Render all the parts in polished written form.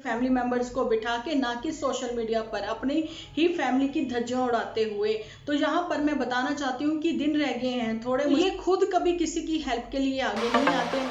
Family members को बिठा के, ना कि सोशल मीडिया पर अपनी ही फैमिली की धज्जियां उड़ाते हुए। तो यहाँ पर मैं बताना चाहती हूँ कि दिन रह गए हैं थोड़े, ये खुद कभी किसी की हेल्प के लिए आगे नहीं आते।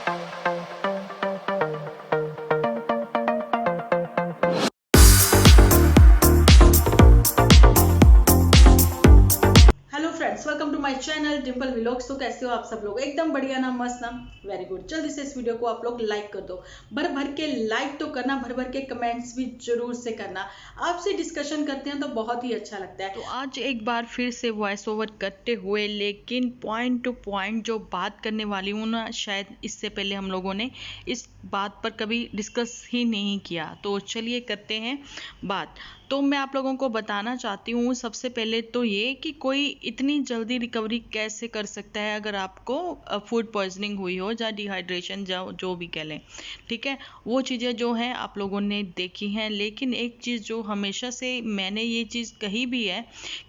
Hello friends, welcome to my channel Dimple vlogs. तो कैसे हो आप सब लोग? एकदम बढ़िया ना, मस्त ना, वेरी गुड। जल्दी से इस वीडियो को आप लोग लाइक कर दो, भर भर के लाइक तो करना, भर भर के कमेंट्स भी जरूर से करना। आपसे डिस्कशन करते हैं तो बहुत ही अच्छा लगता है। तो आज एक बार फिर से वॉइस ओवर करते हुए, लेकिन पॉइंट टू पॉइंट जो बात करने वाली हूँ ना, शायद इससे पहले हम लोगों ने इस बात पर कभी डिस्कस ही नहीं किया। तो चलिए करते हैं बात। तो मैं आप लोगों को बताना चाहती हूँ सबसे पहले तो ये कि कोई इतनी जल्दी रिकवरी कैसे कर सकता है अगर आपको फूड पॉइजनिंग हुई हो या डिहाइड्रेशन जो भी कह लें, ठीक है। वो चीज़ें जो हैं आप लोगों ने देखी हैं, लेकिन एक चीज़ जो हमेशा से मैंने ये चीज़ कही भी है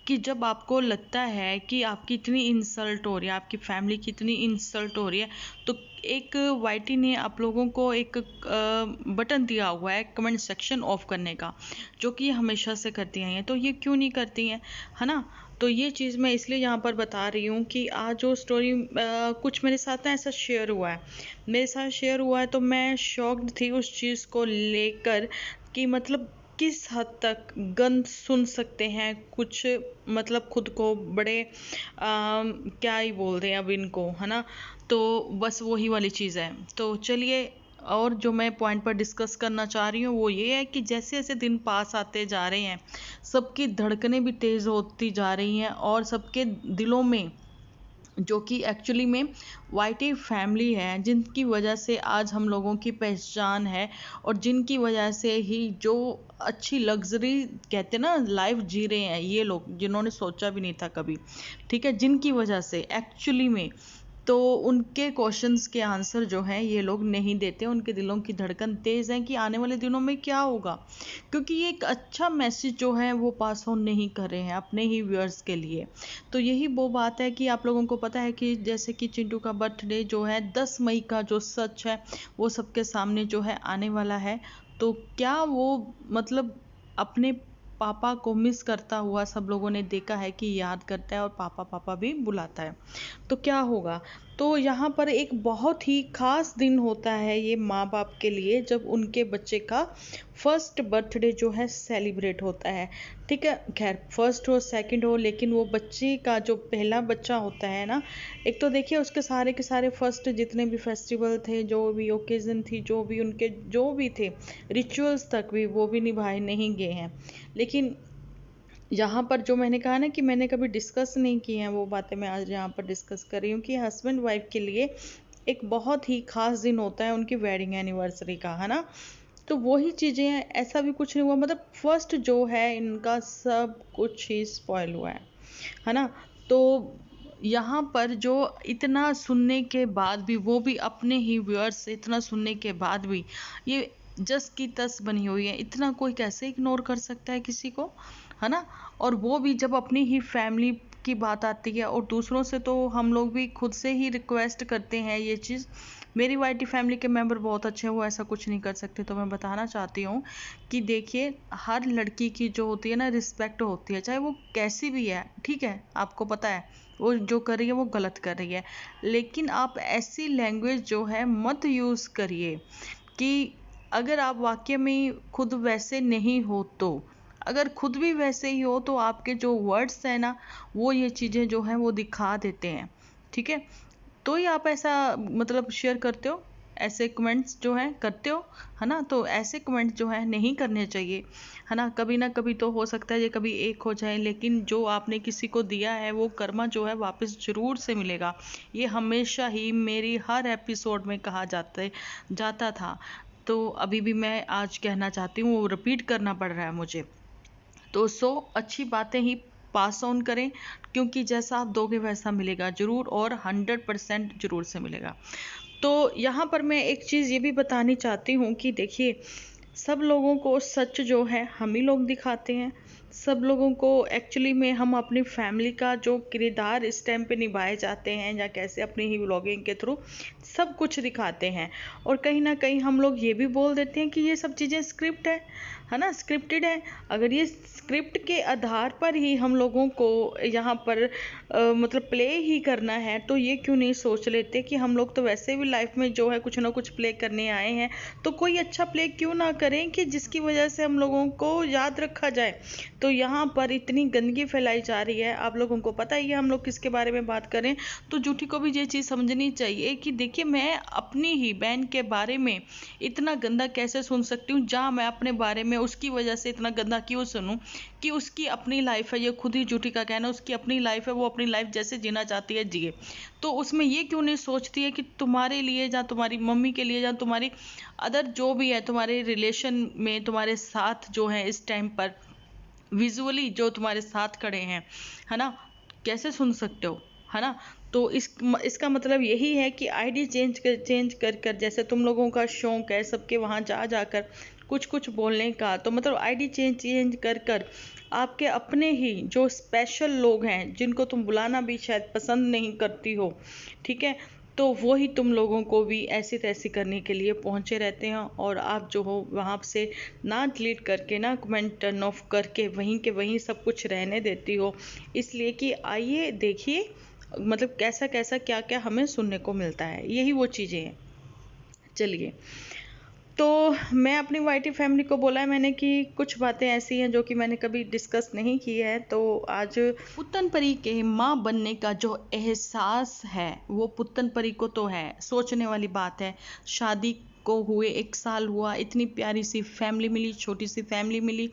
कि जब आपको लगता है कि आपकी इतनी इंसल्ट हो रही है, आपकी फैमिली की इतनी इंसल्ट हो रही है, तो एक वाईटी ने आप लोगों को एक बटन दिया हुआ है कमेंट सेक्शन ऑफ करने का, जो कि हमेशा से करती हैं। तो ये क्यों नहीं करती हैं, है ना। तो ये चीज़ मैं इसलिए यहाँ पर बता रही हूँ कि आज जो स्टोरी कुछ मेरे साथ ना ऐसा शेयर हुआ है, मेरे साथ शेयर हुआ है, तो मैं शॉक्ड थी उस चीज़ को लेकर कि मतलब किस हद तक गंद सुन सकते हैं कुछ, मतलब खुद को बड़े क्या ही बोल दें अब इनको, है ना। तो बस वही वाली चीज़ है। तो चलिए, और जो मैं पॉइंट पर डिस्कस करना चाह रही हूँ वो ये है कि जैसे जैसे दिन पास आते जा रहे हैं, सबकी धड़कनें भी तेज़ होती जा रही हैं और सबके दिलों में, जो कि एक्चुअली में वाईटी फैमिली है, जिनकी वजह से आज हम लोगों की पहचान है और जिनकी वजह से ही जो अच्छी लग्जरी कहते ना लाइफ जी रहे हैं ये लोग, जिन्होंने सोचा भी नहीं था कभी, ठीक है, जिनकी वजह से एक्चुअली में, तो उनके क्वेश्चंस के आंसर जो हैं ये लोग नहीं देते। उनके दिलों की धड़कन तेज़ है कि आने वाले दिनों में क्या होगा, क्योंकि ये एक अच्छा मैसेज जो है वो पास ऑन नहीं कर रहे हैं अपने ही व्यूअर्स के लिए। तो यही वो बात है कि आप लोगों को पता है कि जैसे कि चिंटू का बर्थडे जो है 10 मई का, जो सच है वो सबके सामने जो है आने वाला है। तो क्या वो मतलब अपने पापा को मिस करता हुआ सब लोगों ने देखा है कि याद करता है और पापा पापा भी बुलाता है, तो क्या होगा। तो यहाँ पर एक बहुत ही खास दिन होता है ये माँ बाप के लिए, जब उनके बच्चे का फर्स्ट बर्थडे जो है सेलिब्रेट होता है, ठीक है। खैर फर्स्ट हो सेकंड हो, लेकिन वो बच्चे का जो पहला बच्चा होता है ना, एक तो देखिए उसके सारे के सारे फर्स्ट जितने भी फेस्टिवल थे, जो भी ओकेजन थी, जो भी उनके जो भी थे रिचुअल्स तक भी वो भी निभाए नहीं गए हैं। लेकिन यहाँ पर जो मैंने कहा ना कि मैंने कभी डिस्कस नहीं की हैं वो बातें, मैं आज यहाँ पर डिस्कस कर रही हूँ कि हस्बैंड वाइफ के लिए एक बहुत ही खास दिन होता है उनकी वेडिंग एनिवर्सरी का, है ना। तो वही चीज़ें हैं, ऐसा भी कुछ नहीं हुआ, मतलब फर्स्ट जो है इनका सब कुछ ही स्पॉइल हुआ है ना। तो यहाँ पर जो इतना सुनने के बाद भी, वो भी अपने ही व्यूअर्स से इतना सुनने के बाद भी, ये जस की तस बनी हुई है। इतना कोई कैसे इग्नोर कर सकता है किसी को, है ना। और वो भी जब अपनी ही फैमिली की बात आती है, और दूसरों से तो हम लोग भी खुद से ही रिक्वेस्ट करते हैं ये चीज़। मेरी वाईटी फैमिली के मेंबर बहुत अच्छे हैं, वो ऐसा कुछ नहीं कर सकते। तो मैं बताना चाहती हूँ कि देखिए, हर लड़की की जो होती है ना रिस्पेक्ट होती है, चाहे वो कैसी भी है, ठीक है। आपको पता है वो जो कर रही है वो गलत कर रही है, लेकिन आप ऐसी लैंग्वेज जो है मत यूज़ करिए कि अगर आप वाकई में खुद वैसे नहीं हो, तो अगर खुद भी वैसे ही हो तो आपके जो वर्ड्स हैं ना, वो ये चीज़ें जो हैं वो दिखा देते हैं, ठीक है। तो ही आप ऐसा मतलब शेयर करते हो, ऐसे कमेंट्स जो हैं करते हो, है ना। तो ऐसे कमेंट्स जो है नहीं करने चाहिए, है ना कभी तो हो सकता है ये कभी एक हो जाए, लेकिन जो आपने किसी को दिया है वो कर्मा जो है वापस ज़रूर से मिलेगा। ये हमेशा ही मेरी हर एपिसोड में कहा जाता था। तो अभी भी मैं आज कहना चाहती हूँ, वो रिपीट करना पड़ रहा है मुझे। तो अच्छी बातें ही पास ऑन करें, क्योंकि जैसा आप दोगे वैसा मिलेगा ज़रूर, और 100% ज़रूर से मिलेगा। तो यहाँ पर मैं एक चीज़ ये भी बतानी चाहती हूँ कि देखिए, सब लोगों को सच जो है हम ही लोग दिखाते हैं। सब लोगों को एक्चुअली में हम अपनी फैमिली का जो किरदार इस टाइम पे निभाए जाते हैं या कैसे अपनी ही व्लॉगिंग के थ्रू सब कुछ दिखाते हैं। और कहीं ना कहीं हम लोग ये भी बोल देते हैं कि ये सब चीज़ें स्क्रिप्ट है ना, स्क्रिप्टेड है। अगर ये स्क्रिप्ट के आधार पर ही हम लोगों को यहाँ पर मतलब प्ले ही करना है, तो ये क्यों नहीं सोच लेते कि हम लोग तो वैसे भी लाइफ में जो है कुछ ना कुछ प्ले करने आए हैं, तो कोई अच्छा प्ले क्यों ना करें कि जिसकी वजह से हम लोगों को याद रखा जाए। तो यहाँ पर इतनी गंदगी फैलाई जा रही है, आप लोगों को पता ही है हम लोग किसके बारे में बात करें। तो जूठी को भी ये चीज़ समझनी चाहिए कि देखिए, मैं अपनी ही बहन के बारे में इतना गंदा कैसे सुन सकती हूँ, जहाँ मैं अपने बारे में उसकी वजह से इतना गंदा क्यों सुनूं कि उसकी अपनी लाइफ है। ये खुद ही जूठी का कहना, उसकी अपनी लाइफ है, वो अपनी लाइफ जैसे जीना चाहती है जिए। तो उसमें ये क्यों नहीं सोचती है कि तुम्हारे लिए या तुम्हारी मम्मी के लिए या तुम्हारी अदर जो भी है तुम्हारे रिलेशन में तुम्हारे साथ जो है इस टाइम पर विजुअली जो तुम्हारे साथ खड़े हैं, है ना, कैसे सुन सकते हो, है ना। तो इसका मतलब यही है कि आईडी चेंज कर जैसे तुम लोगों का शौक है सबके वहाँ जा जाकर कुछ कुछ बोलने का, तो मतलब आईडी चेंज कर आपके अपने ही जो स्पेशल लोग हैं जिनको तुम बुलाना भी शायद पसंद नहीं करती हो, ठीक है, तो वो ही तुम लोगों को भी ऐसी तैसी करने के लिए पहुंचे रहते हैं। और आप जो हो वहाँ से ना डिलीट करके ना कमेंट टर्न ऑफ करके वहीं के वहीं सब कुछ रहने देती हो, इसलिए कि आइए देखिए मतलब कैसा कैसा क्या क्या हमें सुनने को मिलता है, यही वो चीज़ें हैं। चलिए, तो मैं अपनी वाईटी फैमिली को बोला है मैंने कि कुछ बातें ऐसी हैं जो कि मैंने कभी डिस्कस नहीं की है। तो आज पुत्तन परी के माँ बनने का जो एहसास है वो पुत्तन परी को तो है, सोचने वाली बात है। शादी को हुए 1 साल हुआ, इतनी प्यारी सी फैमिली मिली, छोटी सी फैमिली मिली।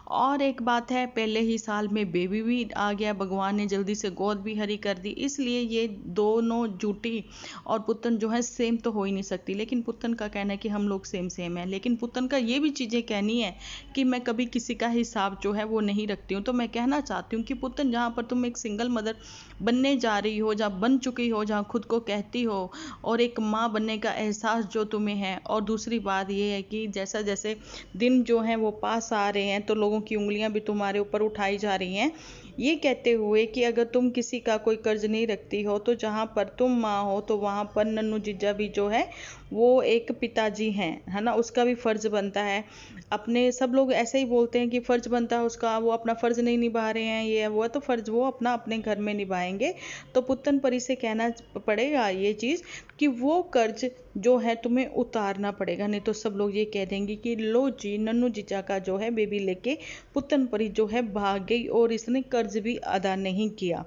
और एक बात है, पहले ही साल में बेबी भी आ गया, भगवान ने जल्दी से गोद भी हरी कर दी। इसलिए ये दोनों जूटी और पुत्तन जो है सेम तो हो ही नहीं सकती। लेकिन पुत्तन का कहना है कि हम लोग सेम है, लेकिन पुत्तन का ये भी चीज़ें कहनी है कि मैं कभी किसी का हिसाब जो है वो नहीं रखती हूँ। तो मैं कहना चाहती हूँ कि पुत्तन, जहाँ पर तुम एक सिंगल मदर बनने जा रही हो, जहाँ बन चुकी हो, जहाँ खुद को कहती हो, और एक माँ बनने का एहसास जो तुम्हें है, और दूसरी बात ये है कि जैसा जैसे दिन जो है वो पास आ रहे हैं तो लोगों की उंगलियां भी तुम्हारे ऊपर उठाई जा रही हैं, ये कहते हुए कि अगर तुम किसी का कोई कर्ज नहीं रखती हो, तो जहाँ पर तुम माँ हो तो वहाँ पर नन्नू जीजा भी जो है वो एक पिताजी हैं, है ना, उसका भी फर्ज बनता है। अपने सब लोग ऐसे ही बोलते हैं कि फर्ज बनता है उसका, वो अपना फर्ज नहीं निभा रहे हैं, ये वो है, तो फर्ज वो अपना अपने घर में निभाएंगे। तो पुत्तन परी से कहना पड़ेगा ये चीज़ कि वो कर्ज जो है तुम्हें उतारना पड़ेगा, नहीं तो सब लोग ये कह देंगे कि लो जी, नन्नू जीजा का जो है बेबी लेके पुत्तन परी जो है भाग गई और इसने कर्ज भी अदा नहीं किया।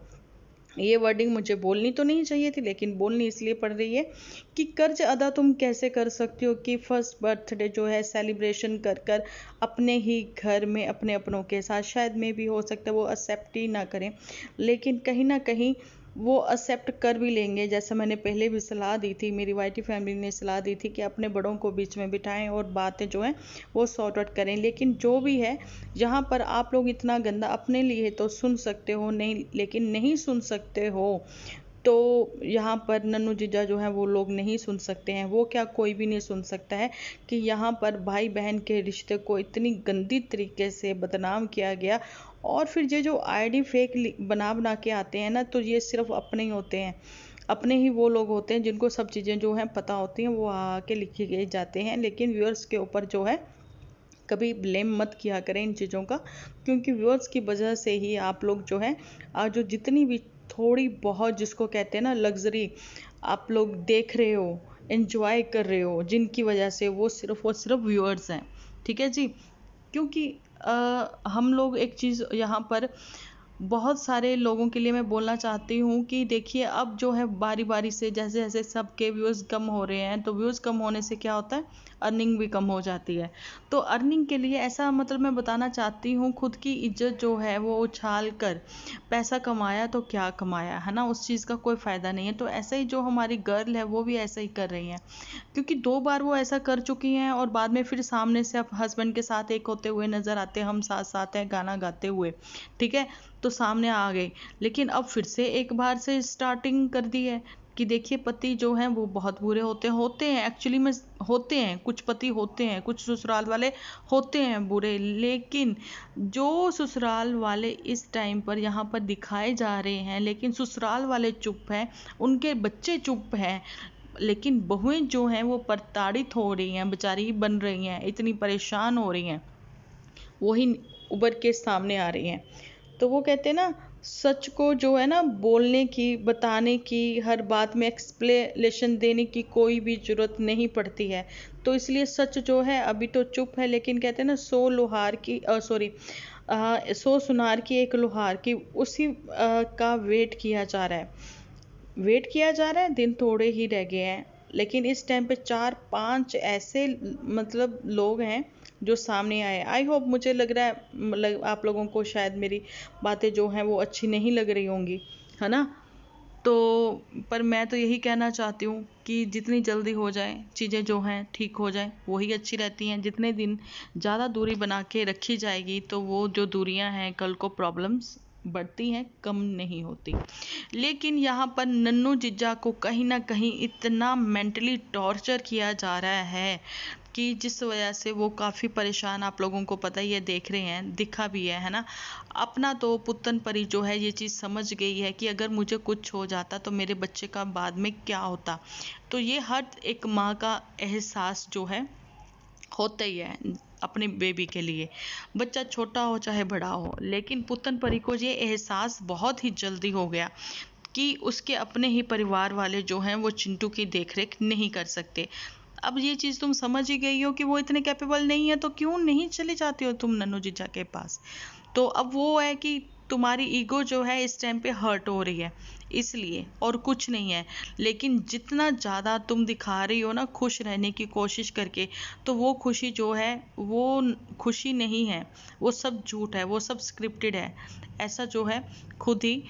ये वर्डिंग मुझे बोलनी तो नहीं चाहिए थी, लेकिन बोलनी इसलिए पड़ रही है कि कर्ज अदा तुम कैसे कर सकती हो कि फर्स्ट बर्थडे जो है सेलिब्रेशन कर कर अपने ही घर में अपने अपनों के साथ, शायद में भी हो सकता है वो एक्सेप्ट ही ना करें, लेकिन कहीं ना कहीं वो एक्सेप्ट कर भी लेंगे। जैसा मैंने पहले भी सलाह दी थी, मेरी वाईटी फैमिली ने सलाह दी थी कि अपने बड़ों को बीच में बिठाएं और बातें जो हैं वो सॉर्ट आउट करें। लेकिन जो भी है, यहाँ पर आप लोग इतना गंदा अपने लिए तो सुन सकते हो नहीं, लेकिन नहीं सुन सकते हो तो यहाँ पर नन्नू जीजा जो है वो लोग नहीं सुन सकते हैं। वो क्या, कोई भी नहीं सुन सकता है कि यहाँ पर भाई बहन के रिश्ते को इतनी गंदी तरीके से बदनाम किया गया। और फिर ये जो आईडी फेक बना के आते हैं ना, तो ये सिर्फ अपने ही होते हैं, अपने ही वो लोग होते हैं जिनको सब चीज़ें जो हैं पता होती हैं, वो आके लिखे गए जाते हैं। लेकिन व्यूअर्स के ऊपर जो है कभी ब्लेम मत किया करें इन चीज़ों का, क्योंकि व्यूअर्स की वजह से ही आप लोग जो है आज जो जितनी भी थोड़ी बहुत जिसको कहते हैं ना लग्जरी आप लोग देख रहे हो, एंजॉय कर रहे हो, जिनकी वजह से वो सिर्फ व्यूअर्स हैं, ठीक है जी। क्योंकि हम लोग एक चीज़ यहाँ पर बहुत सारे लोगों के लिए मैं बोलना चाहती हूँ कि देखिए, अब जो है बारी बारी से जैसे जैसे सबके व्यूज़ कम हो रहे हैं, तो व्यूज़ कम होने से क्या होता है, अर्निंग भी कम हो जाती है। तो अर्निंग के लिए ऐसा मतलब मैं बताना चाहती हूँ, खुद की इज्जत जो है वो उछाल कर पैसा कमाया तो क्या कमाया, है ना, उस चीज़ का कोई फ़ायदा नहीं है। तो ऐसे ही जो हमारी गर्ल है वो भी ऐसा ही कर रही हैं, क्योंकि 2 बार वो ऐसा कर चुकी हैं और बाद में फिर सामने से अब हस्बैंड के साथ एक होते हुए नज़र आते हैं, हम साथ साथ हैं गाना गाते हुए, ठीक है, तो सामने आ गई। लेकिन अब फिर से एक बार से स्टार्टिंग कर दी है, कि देखिए पति जो हैं वो बहुत बुरे होते हैं एक्चुअली में, होते हैं, कुछ पति होते हैं, कुछ ससुराल वाले होते हैं बुरे, लेकिन जो ससुराल वाले इस टाइम पर यहाँ पर दिखाए जा रहे हैं, लेकिन ससुराल वाले चुप हैं, उनके बच्चे चुप हैं, लेकिन बहुएं जो हैं वो प्रताड़ित हो रही हैं, बेचारी बन रही हैं, इतनी परेशान हो रही हैं, वही उभर के सामने आ रही हैं। तो वो कहते हैं ना, सच को जो है ना बोलने की, बताने की, हर बात में एक्सप्लेनेशन देने की कोई भी जरूरत नहीं पड़ती है। तो इसलिए सच जो है अभी तो चुप है, लेकिन कहते हैं ना 100 लोहार की 100 सुनार की एक लोहार की, उसी का वेट किया जा रहा है। दिन थोड़े ही रह गए हैं, लेकिन इस टाइम पे 4-5 ऐसे मतलब लोग हैं जो सामने आए। आई होप, मुझे लग रहा है आप लोगों को शायद मेरी बातें जो हैं वो अच्छी नहीं लग रही होंगी, है ना। तो पर मैं तो यही कहना चाहती हूँ कि जितनी जल्दी हो जाए चीज़ें जो हैं ठीक हो जाए, वही अच्छी रहती हैं। जितने दिन ज़्यादा दूरी बना के रखी जाएगी तो वो जो दूरियां हैं कल को प्रॉब्लम्स बढ़ती हैं, कम नहीं होती। लेकिन यहाँ पर नन्नू जिज्जा को कहीं ना कहीं इतना मेंटली टॉर्चर किया जा रहा है कि जिस वजह से वो काफ़ी परेशान, आप लोगों को पता ही है, देख रहे हैं, दिखा भी है ना। अपना तो पुत्तन परी जो है ये चीज़ समझ गई है कि अगर मुझे कुछ हो जाता तो मेरे बच्चे का बाद में क्या होता। तो ये हर एक माँ का एहसास जो है होता ही है अपने बेबी के लिए, बच्चा छोटा हो चाहे बड़ा हो। लेकिन पुत्तन परी को ये एहसास बहुत ही जल्दी हो गया कि उसके अपने ही परिवार वाले जो हैं वो चिंटू की देखरेख नहीं कर सकते। अब ये चीज़ तुम समझ ही गई हो कि वो इतने कैपेबल नहीं है, तो क्यों नहीं चली जाती हो तुम नन्नू जीजा के पास। तो अब वो है कि तुम्हारी ईगो जो है इस टाइम पे हर्ट हो रही है, इसलिए, और कुछ नहीं है। लेकिन जितना ज़्यादा तुम दिखा रही हो ना खुश रहने की कोशिश करके, तो वो खुशी जो है वो खुशी नहीं है, वो सब झूठ है, वो सब स्क्रिप्टेड है। ऐसा जो है खुद ही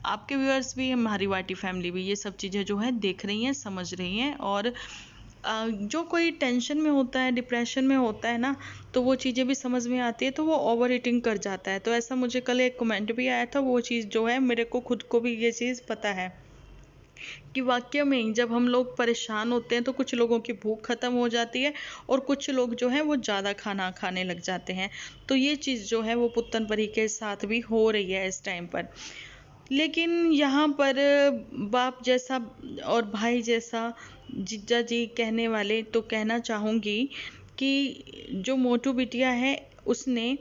आपके व्यूअर्स भी, हमारी वाटी फैमिली भी ये सब चीज़ें जो है देख रही हैं, समझ रही हैं। और जो कोई टेंशन में होता है, डिप्रेशन में होता है ना, तो वो चीज़ें भी समझ में आती है, तो वो ओवर ईटिंग कर जाता है। तो ऐसा मुझे कल एक कमेंट भी आया था, वो चीज़ जो है मेरे को खुद को भी ये चीज़ पता है कि वाकई में जब हम लोग परेशान होते हैं तो कुछ लोगों की भूख खत्म हो जाती है और कुछ लोग जो है वो ज़्यादा खाना खाने लग जाते हैं। तो ये चीज़ जो है वो पुत्तन परी के साथ भी हो रही है इस टाइम पर। लेकिन यहाँ पर बाप जैसा और भाई जैसा जीजा जी कहने वाले, तो कहना चाहूँगी कि जो मोटू बिटिया है उसने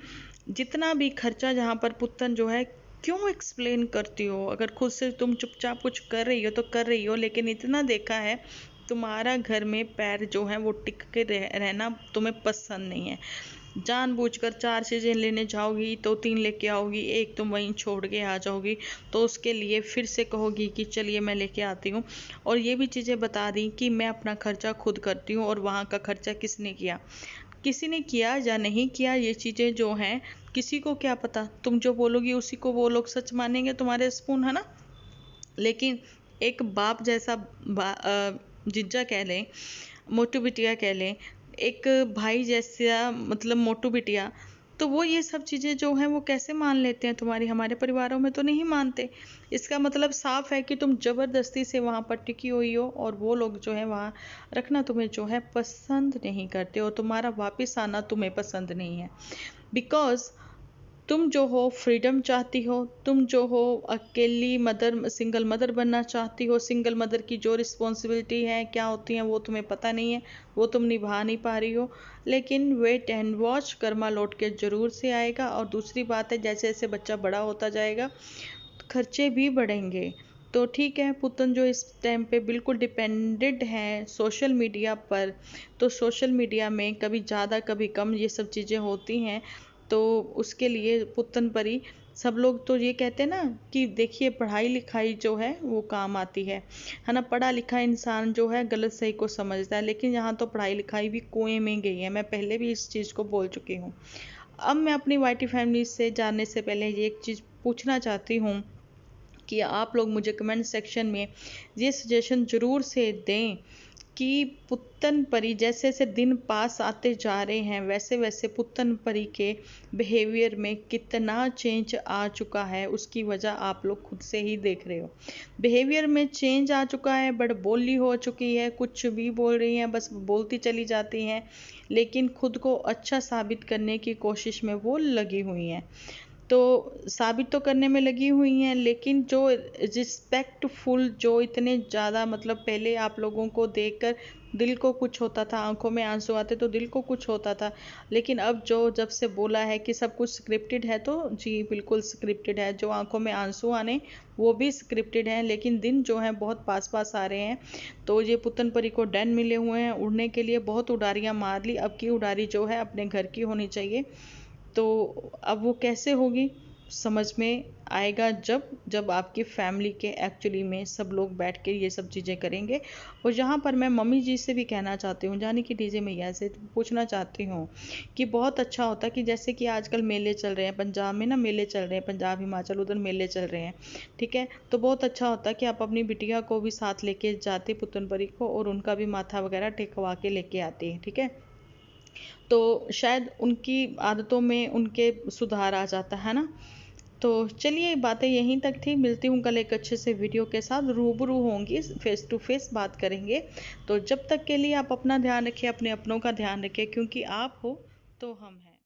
जितना भी खर्चा, जहाँ पर पुत्तन जो है, क्यों एक्सप्लेन करती हो, अगर खुद से तुम चुपचाप कुछ कर रही हो तो कर रही हो। लेकिन इतना देखा है, तुम्हारा घर में पैर जो है वो टिक के रहना तुम्हें पसंद नहीं है। जानबूझकर 4 चीज़ें लेने जाओगी तो 3 लेके आओगी, एक तुम वहीं छोड़ के आ जाओगी, तो उसके लिए फिर से कहोगी कि चलिए मैं लेके आती हूँ। और ये भी चीज़ें बता दी कि मैं अपना खर्चा खुद करती हूँ, और वहाँ का खर्चा किसने किया, किसी ने किया या नहीं किया, ये चीज़ें जो हैं किसी को क्या पता। तुम जो बोलोगी उसी को वो लोग सच मानेंगे, तुम्हारे स्पून, है ना। लेकिन एक बाप जैसा जिज्जा कह लें, मोटू बिटिया कह लें, एक भाई जैसा मतलब मोटू बिटिया, तो वो ये सब चीज़ें जो हैं वो कैसे मान लेते हैं तुम्हारी, हमारे परिवारों में तो नहीं मानते। इसका मतलब साफ है कि तुम ज़बरदस्ती से वहाँ पर टिकी हुई हो, और वो लोग जो है वहाँ रखना तुम्हें जो है पसंद नहीं करते, और तुम्हारा वापस आना तुम्हें पसंद नहीं है। बिकॉज तुम जो हो फ्रीडम चाहती हो, तुम जो हो अकेली मदर, सिंगल मदर बनना चाहती हो। सिंगल मदर की जो रिस्पॉन्सिबिलिटी है क्या होती हैं वो तुम्हें पता नहीं है, वो तुम निभा नहीं पा रही हो। लेकिन वेट एंड वॉच, कर्मा लौट के ज़रूर से आएगा। और दूसरी बात है, जैसे जैसे बच्चा बड़ा होता जाएगा खर्चे भी बढ़ेंगे। तो ठीक है, पुतन जो इस टाइम पे बिल्कुल डिपेंडेंट है सोशल मीडिया पर, तो सोशल मीडिया में कभी ज़्यादा कभी कम ये सब चीज़ें होती हैं। तो उसके लिए पुतन परी, सब लोग तो ये कहते हैं ना कि देखिए पढ़ाई लिखाई जो है वो काम आती है ना। पढ़ा लिखा इंसान जो है गलत सही को समझता है, लेकिन यहाँ तो पढ़ाई लिखाई भी कुएं में गई है। मैं पहले भी इस चीज़ को बोल चुकी हूँ। अब मैं अपनी वाइटी फैमिली से जानने से पहले ये एक चीज़ पूछना चाहती हूँ कि आप लोग मुझे कमेंट सेक्शन में ये सजेशन ज़रूर से दें कि पुत्तन परी जैसे जैसे दिन पास आते जा रहे हैं वैसे वैसे पुत्तन परी के बिहेवियर में कितना चेंज आ चुका है, उसकी वजह आप लोग खुद से ही देख रहे हो। बिहेवियर में चेंज आ चुका है, बड़बोली हो चुकी है, कुछ भी बोल रही हैं, बस बोलती चली जाती हैं, लेकिन खुद को अच्छा साबित करने की कोशिश में वो लगी हुई हैं। तो साबित तो करने में लगी हुई हैं, लेकिन जो रिस्पेक्टफुल, जो इतने ज़्यादा मतलब पहले आप लोगों को देखकर दिल को कुछ होता था, आंखों में आंसू आते तो दिल को कुछ होता था, लेकिन अब जो जब से बोला है कि सब कुछ स्क्रिप्टेड है, तो जी बिल्कुल स्क्रिप्टेड है। जो आंखों में आंसू आने वो भी स्क्रिप्टेड है, लेकिन दिन जो है बहुत पास पास आ रहे हैं। तो ये पुतन परी को डैन मिले हुए हैं उड़ने के लिए, बहुत उड़ारियाँ मार ली, अब की उड़ारी जो है अपने घर की होनी चाहिए। तो अब वो कैसे होगी समझ में आएगा जब जब आपकी फैमिली के एक्चुअली में सब लोग बैठ के ये सब चीज़ें करेंगे। और यहाँ पर मैं मम्मी जी से भी कहना चाहती हूँ, जानी कि डीजे मैया से पूछना चाहती हूँ कि बहुत अच्छा होता कि जैसे कि आजकल मेले चल रहे हैं, पंजाब में ना मेले चल रहे हैं, पंजाब हिमाचल उधर मेले चल रहे हैं, ठीक है। तो बहुत अच्छा होता कि आप अपनी बिटिया को भी साथ लेके जाते पुतन परी को, और उनका भी माथा वगैरह टेकवा के लेके आते हैं, ठीक है। तो शायद उनकी आदतों में उनके सुधार आ जाता है ना। तो चलिए बातें यहीं तक थी, मिलती हूँ कल एक अच्छे से वीडियो के साथ, रूबरू होंगी, फेस टू फेस बात करेंगे। तो जब तक के लिए आप अपना ध्यान रखें, अपने अपनों का ध्यान रखें, क्योंकि आप हो तो हम हैं।